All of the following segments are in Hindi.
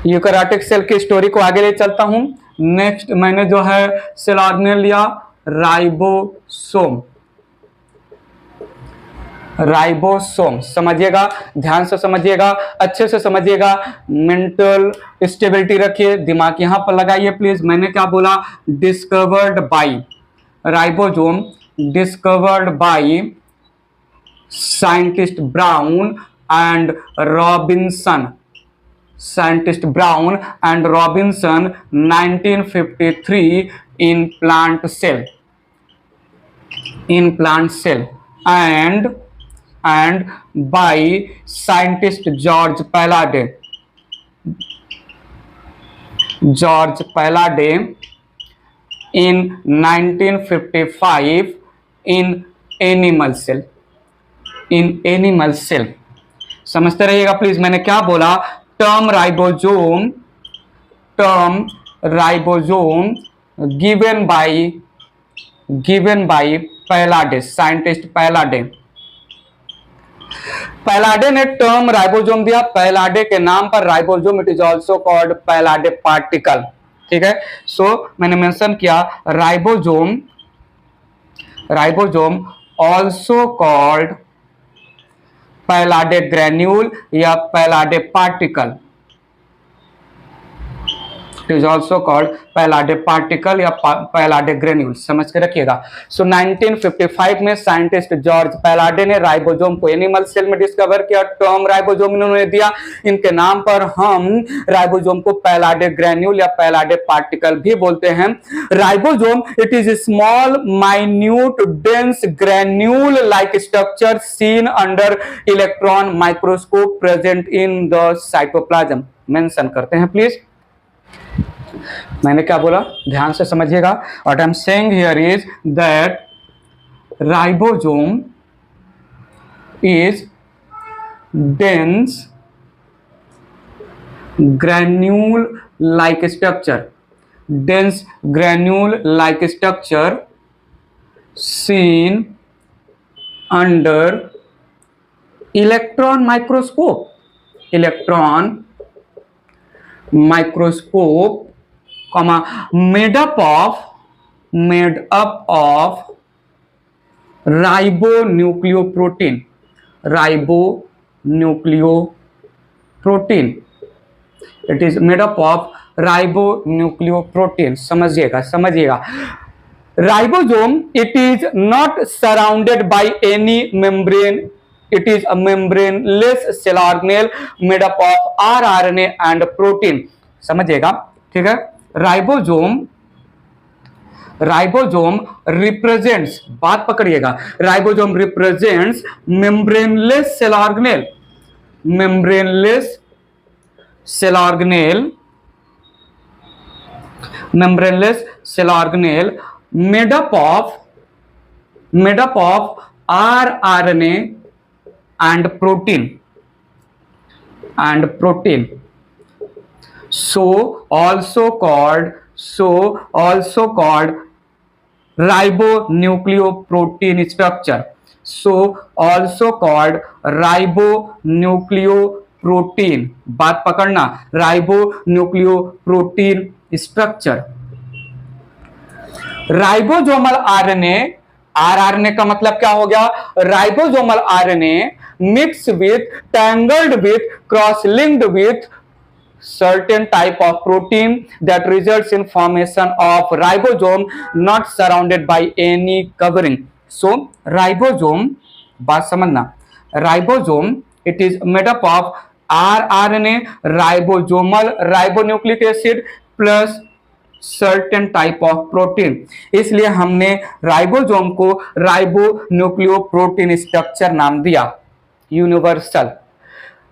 यूकैरियोटिक सेल की स्टोरी को आगे ले चलता हूं। नेक्स्ट मैंने जो है सेल ऑर्गेनेल लिया राइबोसोम। राइबोसोम समझिएगा, ध्यान से समझिएगा, अच्छे से समझिएगा, मेंटल स्टेबिलिटी रखिए, दिमाग यहां पर लगाइए प्लीज। मैंने क्या बोला? Discovered by ribosome, discovered by scientist brown and Robinson, scientist brown and Robinson 1953 in plant cell, in plant cell and by scientist George Palade, George Palade in 1955 in animal cell, in animal cell। समझते रहिएगा प्लीज। मैंने क्या बोला? Term ribosome, term ribosome given by Palade, scientist Palade. Palade ने टर्म राइबोसोम दिया, पैलाडे के नाम पर ribosome, it is also called Palade particle. ठीक है, सो मैंने मेंशन किया ribosome, ribosome also called Palade granule या Palade particle, it is also called Palade particle या पैलाडे ग्रेन्यूल, समझ के रखिएगा। सो 1955 में साइंटिस्ट जॉर्ज पैलाडे ने राइबोसोम को एनिमल सेल में डिस्कवर किया, टर्म राइबोसोम इन्होंने दिया, इनके नाम पर हम राइबोसोम को पैलाडे ग्रेन्यूल या पैलाडे पार्टिकल भी बोलते हैं। Ribosome it is small minute dense granule like structure seen under electron microscope present in the cytoplasm. Mention करते हैं प्लीज। मैंने क्या बोला? ध्यान से समझिएगा। What I am saying here is that ribosome is dense granule like structure, dense granule like structure seen under electron microscope, electron microscope comma made up of ribonucleoprotein, ribonucleoprotein, it is made up of ribonucleoprotein। समझिएगा, समझिएगा। Ribosome it is not surrounded by any membrane, it is a membraneless cell organelle made up of rRNA and protein। समझिएगा, ठीक है। राइबोसोम रिप्रेजेंट्स, बात पकड़िएगा, ribosome represents membraneless cell organelle, membraneless cell organelle, membraneless cell organelle made up of rRNA and protein, so also called ribonucleoprotein structure, so also called ribonucleoprotein, बात पकड़ना, ribonucleoprotein structure। Ribosomal RNA, rRNA का मतलब क्या हो गया? Ribosomal RNA mix with, tangled with, cross linked with certain type of protein that results in formation of ribosome not surrounded by any covering। so ribosome, बात समझना, ribosome it is made up of rRNA, ribosomal ribonucleic acid plus certain type of protein। इसलिए हमने राइबोसोम को राइबोन्यूक्लियोप्रोटीन स्ट्रक्चर नाम दिया। Universal,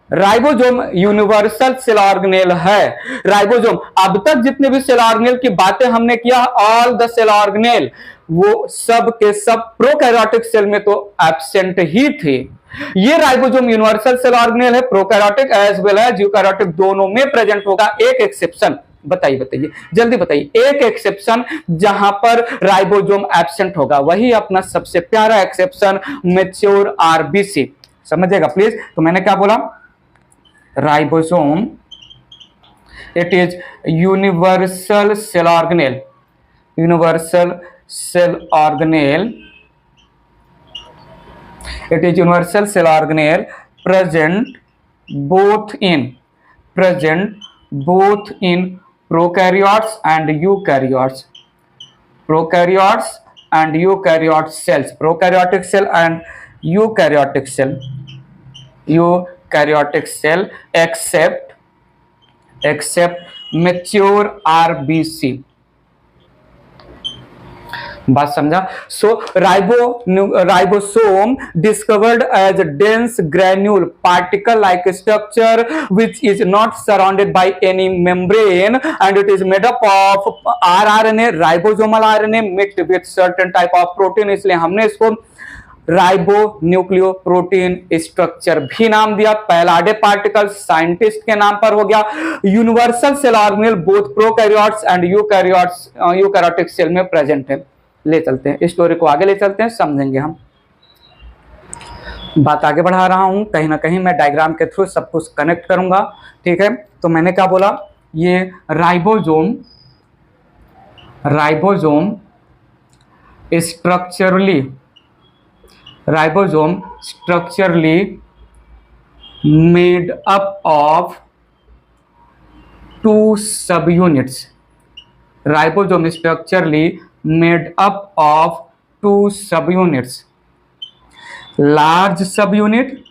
ribosome universal cell organelle है। राइबोसोम, अब तक जितने भी सेल ऑर्गेनेल की बातें हमने किया, ऑल द सेल ऑर्गेनेल, वो सब के सब प्रोकैरियोटिक सेल में तो एब्सेंट ही थे। ये राइबोसोम यूनिवर्सल सेल ऑर्गेनेल है, prokaryotic as well as eukaryotic दोनों में प्रेजेंट होगा। एक एक्सेप्शन बताइए, जल्दी बताइए, एक एक्सेप्शन जहां पर राइबोसोम एब्सेंट होगा, वही अपना सबसे प्यारा एक्सेप्शन मैच्योर आरबीसी। समझिएगा प्लीज। तो मैंने क्या बोला? Ribosome It is universal cell organelle. Universal cell organelle. It is universal cell organelle present both in prokaryotes and eukaryotes. Prokaryotes and eukaryote cells. Prokaryotic cell and eukaryotic cell. Eukaryotic cell except mature RBC. बात समझा? So ribosome discovered as a dense granule particle like structure which is not surrounded by any membrane, and it is made up of rRNA, ribosomal RNA mixed with certain type of protein. इसलिए हमने इसको राइबो न्यूक्लियोप्रोटीन स्ट्रक्चर भी नाम दिया। पैलाडे पार्टिकल साइंटिस्ट के नाम पर हो गया। Universal cell organelle both prokaryotes and eukaryotic cell में प्रेजेंट है। ले चलते हैं, स्टोरी को आगे ले चलते हैं, समझेंगे हम। बात आगे बढ़ा रहा हूं, कहीं ना कहीं मैं डायग्राम के थ्रू सब कुछ कनेक्ट करूंगा, ठीक है। तो मैंने क्या बोला, ये ribosome structurally made up of two subunits. Ribosome structurally made up of two subunits. Large subunit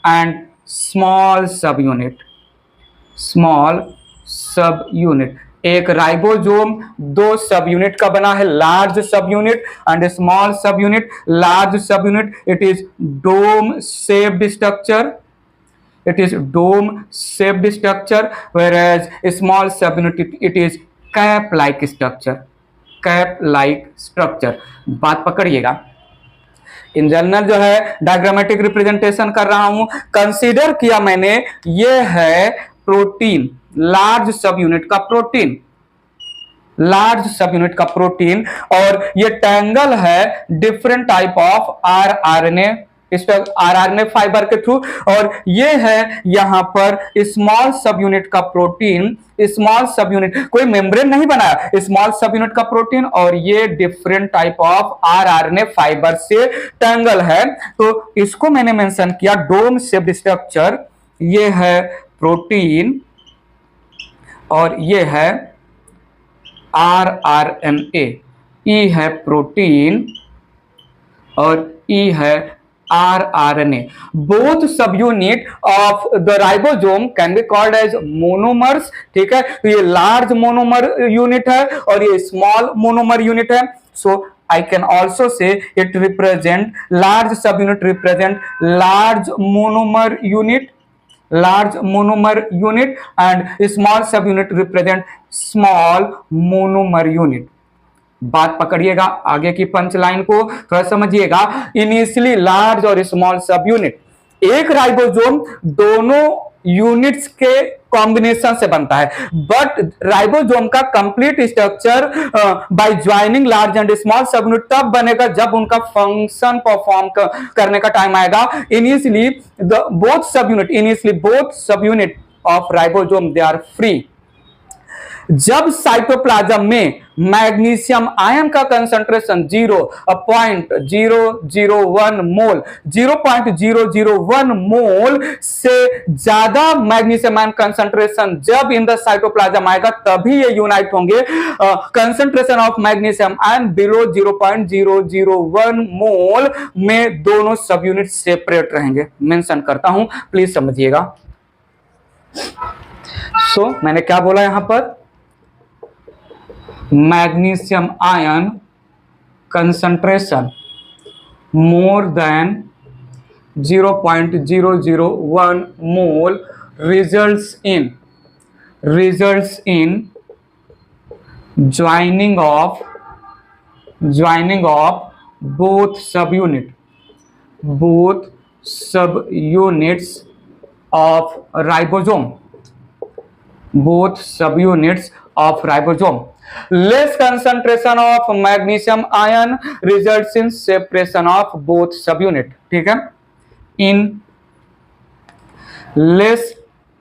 and small subunit. एक राइबोसोम दो सब यूनिट का बना है, large subunit and small सब unit. Large subunit it is dome shaped structure, whereas small subunit it is cap like structure. बात पकड़िएगा। इन जनरल जो है डायग्रामेटिक रिप्रेजेंटेशन कर रहा हूं, कंसीडर किया मैंने, ये है प्रोटीन, लार्ज सब यूनिट का प्रोटीन, और ये टैंगल है different type of rRNA fibre के थ्रू, और ये है यहां पर स्मॉल सब यूनिट का प्रोटीन। स्मॉल सब यूनिट, कोई मेम्ब्रेन नहीं बनाया, स्मॉल सब यूनिट का प्रोटीन, और ये different type of rRNA fibre से टैंगल है। तो इसको मैंने मेंशन किया डोम शेप्ड स्ट्रक्चर। ये है प्रोटीन और ये है आरआरएनए। ई है प्रोटीन और ई है rRNA. Both subunit of the ribosome can be called as monomers, ठीक है। तो ये large monomer unit है और ये small monomer unit है। So I can also say it represent large subunit represent large monomer unit and small subunit represent small monomer unit. बात पकड़िएगा, आगे की पंच लाइन को थोड़ा समझिएगा। इनिशियली लार्ज और स्मॉल सब यूनिट, एक राइबोसोम दोनों यूनिट्स के कॉम्बिनेशन से बनता है, बट राइबोसोम का complete structure by joining large and small सब यूनिट तब बनेगा जब उनका फंक्शन परफॉर्म करने का टाइम आएगा। Initially both subunit of ribosome they are free. जब साइटोप्लाज्म में मैग्नीशियम आयन का कंसंट्रेशन 0.001 मोल से ज्यादा मैग्नीशियम आयन कंसंट्रेशन जब इन द साइटोप्लाज्म आएगा तभी ये यूनाइट होंगे। Concentration of magnesium ion below 0.001 मोल में दोनों सब यूनिट सेपरेट रहेंगे। मेंशन करता हूं, प्लीज समझिएगा। मैंने क्या बोला यहां पर, magnesium ion concentration more than 0.001 mole results in joining of both subunits of ribosome. Less concentration of magnesium ion results in separation of both subunit, ठीक है। Less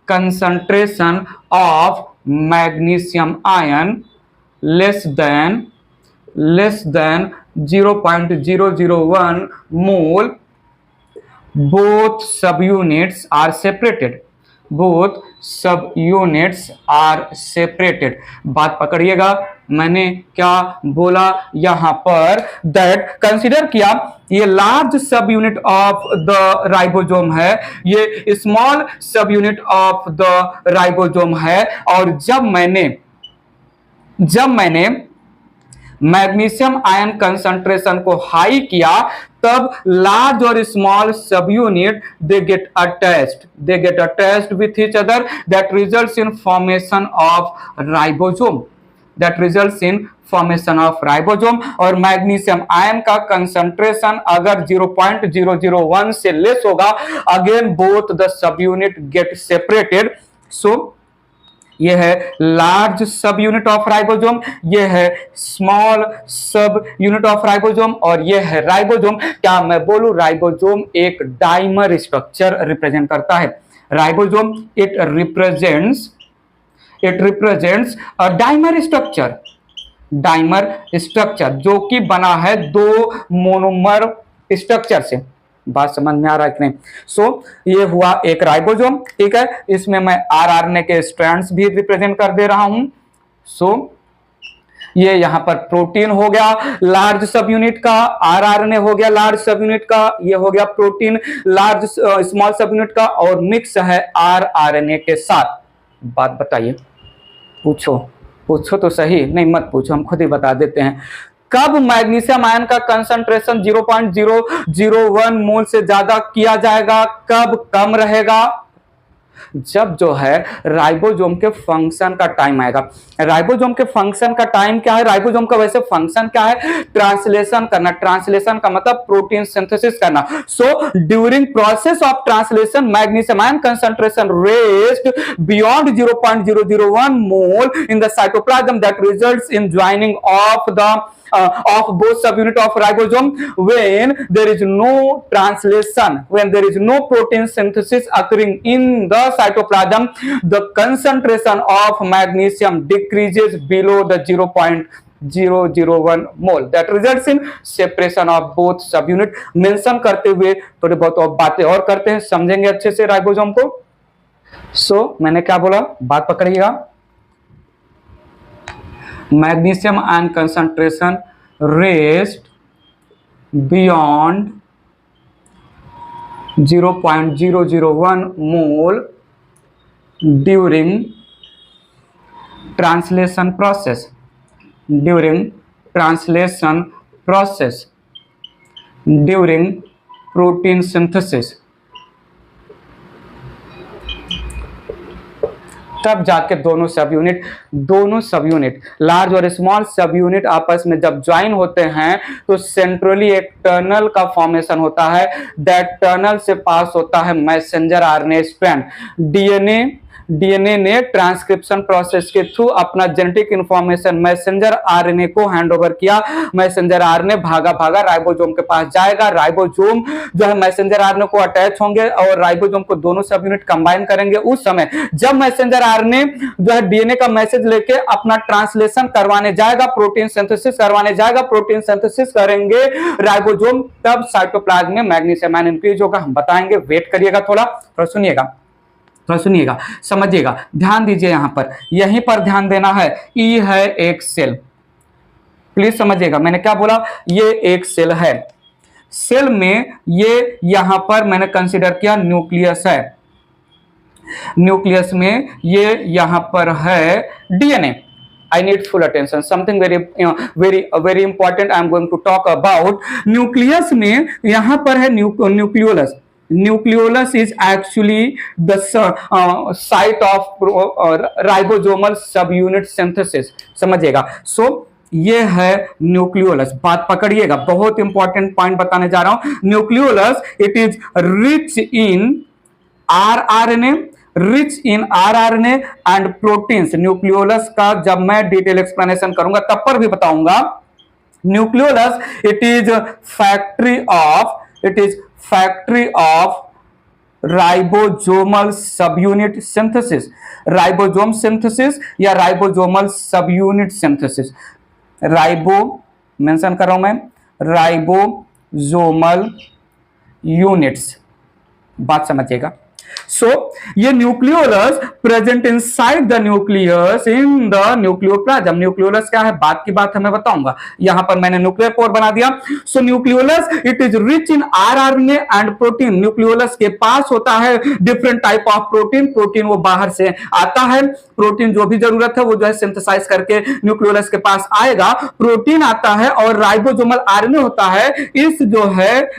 concentration of magnesium ion less than 0.001 mole, both subunits are separated. Both सब यूनिट्स आर सेपरेटेड। बात पकड़िएगा, मैंने क्या बोला यहां पर, दैट कंसीडर किया ये large subunit of the ribosome है, ये स्मॉल सब यूनिट ऑफ द राइबोसोम है, और जब मैंने मैग्नीशियम आयन कंसंट्रेशन को हाई किया, तब लार्ज और स्मॉल सब unit they get attached with each other, that results in formation of ribosome. और मैग्नीशियम आयन का कंसंट्रेशन अगर 0.001 से लेस होगा, again both the sub unit get separated. So ये है large subunit of ribosome, ये है स्मॉल सब यूनिट ऑफ राइबोसोम, और ये है राइबोसोम। क्या मैं बोलूं, राइबोसोम एक डाइमर स्ट्रक्चर रिप्रेजेंट करता है। Ribosome it represents a dimer structure जो कि बना है दो मोनोमर स्ट्रक्चर से। बात समझ में आ रहा है कि नहीं? सो ये हुआ एक राइबोसोम, ठीक है। इसमें मैं आरआरएनए के स्ट्रैंड्स भी रिप्रेजेंट कर दे रहा हूं। सो ये यहां पर प्रोटीन हो गया लार्ज सब यूनिट का, आरआरएनए हो गया लार्ज सब यूनिट का, ये हो गया प्रोटीन लार्ज स्मॉल सब यूनिट का, और मिक्स है आरआरएनए के साथ। बात बताइए, पूछो तो सही, नहीं मत पूछो, हम खुद ही बता देते हैं। कब मैग्नीशियम आयन का कंसंट्रेशन 0.001 मोल से ज्यादा किया जाएगा, कब कम रहेगा? जब जो है राइबोसोम के फंक्शन का टाइम आएगा। राइबोसोम के फंक्शन का टाइम क्या है? राइबोसोम का वैसे फंक्शन क्या है? ट्रांसलेशन करना। ट्रांसलेशन का मतलब प्रोटीन सिंथेसिस करना। So during process of translation magnesium ion concentration raised beyond 0.001 mole in the cytoplasm, that results in joining of both subunit of ribosome when there is no translation, when there is no protein synthesis occurring in the cytoplasm, the concentration of magnesium decreases below the 0.001 mole, that results in separation of both subunit। Mention करते हुए थोड़ी बहुत बातें और करते हैं, समझेंगे अच्छे से राइबोसोम को। सो मैंने क्या बोला, बात पकड़िएगा। Magnesium ion concentration raised beyond 0.001 mole during translation process, during protein synthesis, तब जाके दोनों सब यूनिट लार्ज और स्मॉल सब यूनिट आपस में जब ज्वाइन होते हैं तो सेंट्रली एक टनल का फॉर्मेशन होता है। दैट टनल से पास होता है मैसेंजर आरएनए स्ट्रैंड। डीएनए ने ट्रांसक्रिप्शन प्रोसेस के थ्रू अपना जेनेटिक इंफॉर्मेशन मैसेंजर आरएनए को हैंड ओवर किया। मैसेंजर आरएनए भागा राइबोसोम के पास जाएगा। राइबोसोम जो है मैसेंजर आरएनए को अटैच होंगे और राइबोसोम को दोनों सब यूनिट कंबाइन करेंगे। उस समय जब मैसेंजर आरएनए जो है डीएनए का मैसेज लेके अपना ट्रांसलेशन करवाने जाएगा, प्रोटीन सिंथेसिस करवाने जाएगा, प्रोटीन सिंथेसिस करेंगे राइबोसोम, तब साइटोप्लाज्म में मैग्नीशियम आयन इंक्रीज होगा। हम बताएंगे, वेट करिएगा, थोड़ा सुनिएगा, समझिएगा, ध्यान दीजिए। यहां पर यहीं पर ध्यान देना है। ई है एक सेल, प्लीज समझिएगा, मैंने क्या बोला, ये एक सेल है। सेल में ये यहां पर मैंने कंसीडर किया न्यूक्लियस है। न्यूक्लियस में ये यहां पर है DNA. I need full attention. Something very important I am going to talk about. Nucleus में यहां पर है nucleolus. Nucleolus is actually the site of ribosomal subunit synthesis, समझिएगा। सो ये है न्यूक्लियोलस। बात पकड़िएगा, बहुत इंपॉर्टेंट पॉइंट बताने जा रहा हूं। Nucleolus it is rich in rRNA and proteins. Nucleolus का जब मैं डिटेल एक्सप्लेनेशन करूंगा तब पर भी बताऊंगा। Nucleolus it is factory of ribosomal sub unit synthesis, ribosome synthesis या ribosomal sub unit synthesis. Ribo mention कर रहा हूं मैं, राइबोसोमल यूनिट्स, बात समझिएगा। सो ये nucleolus present inside the nucleus in the nucleoplasm. Nucleolus क्या है, बात की बात हमें बताऊंगा, यहां पर मैंने न्यूक्लियर पोर बना दिया। So nucleolus it is rich in rRNA and protein. Nucleolus के पास होता है different type of protein. Protein वो बाहर से आता है, प्रोटीन जो भी जरूरत है वो जो है सिंथेसाइज करके न्यूक्लियोलस के पास आएगा, प्रोटीन आता है और राइबोसोमल आरएनए होता है। इस जो है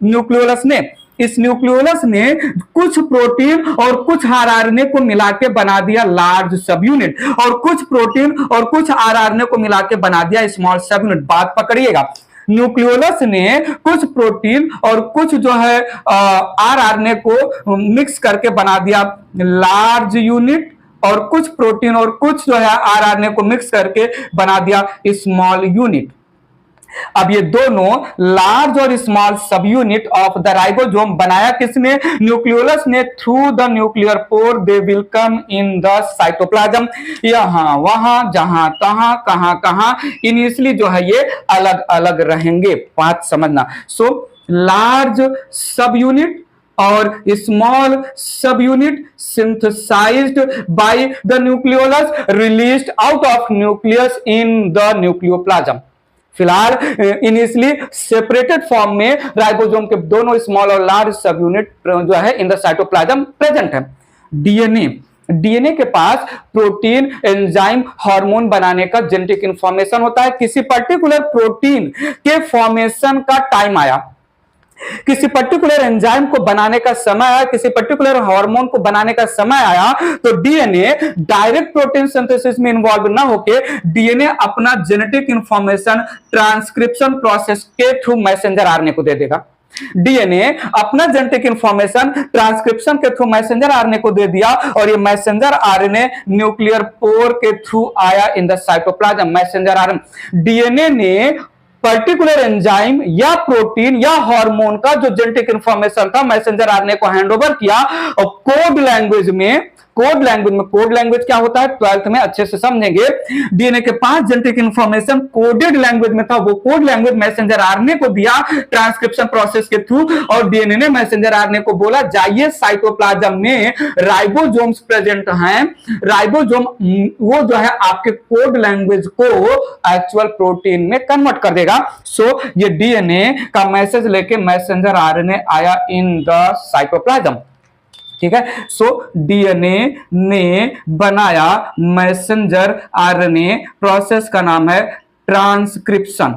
न्यूक्लियोलस ने, इस न्यूक्लियोलस ने कुछ प्रोटीन और कुछ आरआरएनए को मिला के बना दिया लार्ज सब यूनिट, और कुछ प्रोटीन और कुछ आरआरएनए को मिला के बना दिया स्मॉल सब यूनिट। बात पकड़िएगा, न्यूक्लियोलस ने कुछ प्रोटीन और कुछ जो है आरआरएनए को मिक्स करके बना दिया लार्ज यूनिट, और कुछ प्रोटीन और कुछ जो है आरआरएनए को मिक्स करके बना दिया स्मॉल यूनिट। अब ये दोनों लार्ज और स्मॉल सब यूनिट ऑफ द राइबोसोम बनाया किसने, न्यूक्लियोलस ने। Through the nuclear pore they will come in the cytoplasm. यहां वहां जहां तहां कहां कहां इनिशियली जो है ये अलग अलग रहेंगे, बात समझना। सो लार्ज सब यूनिट और स्मॉल सब unit synthesized by the nucleolus released out of nucleus in the nucleoplasm. फिलहाल इनिशियली सेपरेटेड फॉर्म में राइबोसोम के दोनों स्मॉल और लार्ज सब यूनिट जो है इन द साइटोप्लाज्म प्रेजेंट है। डीएनए, डीएनए के पास प्रोटीन, एंजाइम, हार्मोन बनाने का जेनेटिक इंफॉर्मेशन होता है। किसी पर्टिकुलर प्रोटीन के फॉर्मेशन का टाइम आया, किसी पर्टिकुलर एंजाइम को बनाने का समय आया, किसी पर्टिकुलर हार्मोन को बनाने का समय आया, तो डीएनए डायरेक्ट प्रोटीन सिंथेसिस में इन्वॉल्व ना होके डीएनए अपना जेनेटिक इंफॉर्मेशन ट्रांसक्रिप्शन प्रोसेस के थ्रू मैसेंजर आरएनए को दे देगा। डीएनए अपना जेनेटिक इंफॉर्मेशन ट्रांसक्रिप्शन के थ्रू मैसेंजर आरएनए को दे दिया, और ये मैसेंजर आरएनए न्यूक्लियर पोर के थ्रू आया इन the cytoplasm. Messenger RNA, DNA ने पर्टिकुलर एंजाइम या प्रोटीन या हार्मोन का जो जेनेटिक इंफॉर्मेशन था मैसेंजर आरएनए को हैंडओवर किया, और कोड लैंग्वेज में, कोड लैंग्वेज क्या होता है 12th में अच्छे से समझेंगे। डीएनए के पास जेनेटिक इंफॉर्मेशन कोडेड लैंग्वेज में था, वो कोड लैंग्वेज मैसेंजर आरएनए को दिया ट्रांसक्रिप्शन प्रोसेस के थ्रू, और डीएनए ने मैसेंजर आरएनए को बोला जाइए साइटोप्लाज्म में राइबोसोम्स प्रेजेंट हैं, राइबोसोम वो जो है आपके कोड लैंग्वेज को एक्चुअल प्रोटीन में कन्वर्ट कर देगा। सो ये डीएनए का मैसेज लेके मैसेंजर आरएनए आया इन द साइटोप्लाज्म, ठीक है। सो डीएनए ने बनाया मैसेंजर आरएनए, प्रोसेस का नाम है ट्रांसक्रिप्शन,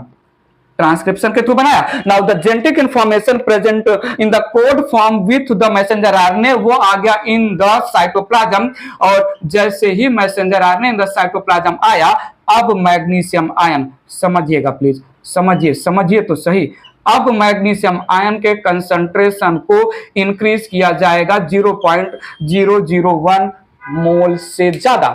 ट्रांसक्रिप्शन के थ्रू बनाया। Now the genetic information present in the code form with the messenger RNA वो आ गया इन द साइटोप्लाज्म, और जैसे ही messenger RNA in the cytoplasm आया, अब मैग्नीशियम आयन, समझिएगा प्लीज, समझिए तो सही। अब मैग्नीशियम आयन के कंसंट्रेशन को इंक्रीज किया जाएगा 0.001 मोल से ज्यादा।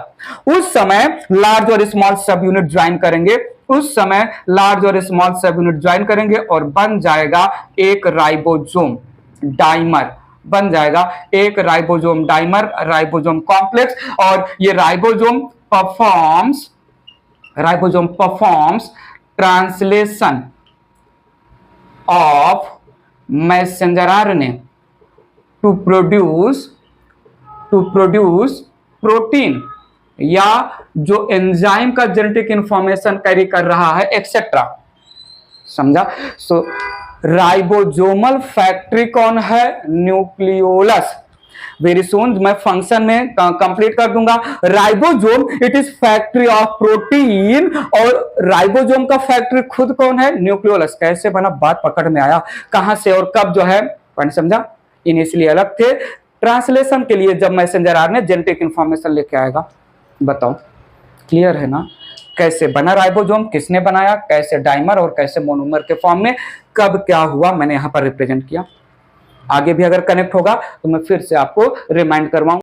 उस समय लार्ज और स्मॉल सब यूनिट ज्वाइन करेंगे, उस समय लार्ज और स्मॉल सब यूनिट ज्वाइन करेंगे और बन जाएगा एक राइबोसोम डाइमर, बन जाएगा एक राइबोसोम डाइमर, राइबोसोम कॉम्प्लेक्स। और ये ribosome performs translation of messenger RNA to produce protein, या जो एंजाइम का जेनेटिक इंफॉर्मेशन कैरी कर रहा है एक्सेट्रा, समझा। सो राइबोसोमल फैक्ट्री कौन है, न्यूक्लियोलस। वेरी सून मैं फंक्शन में कंप्लीट कर दूंगा। Ribosome it is factory of protein, और राइबोसोम का फैक्ट्री खुद कौन है, न्यूक्लियोलस। कैसे बना, बात पकड़ में आया, कहां से और कब जो है पॉइंट समझा। इनिशियली अलग थे, ट्रांसलेशन के लिए जब मैसेंजर आरएनए जेनेटिक इंफॉर्मेशन लेके आएगा। बताओ क्लियर है ना, कैसे बना राइबोसोम, किसने बनाया, कैसे डाइमर और कैसे मोनोमर के फॉर्म में, कब क्या हुआ, मैंने यहां पर रिप्रेजेंट किया। आगे भी अगर कनेक्ट होगा तो मैं फिर से आपको रिमाइंड करवाऊंगा।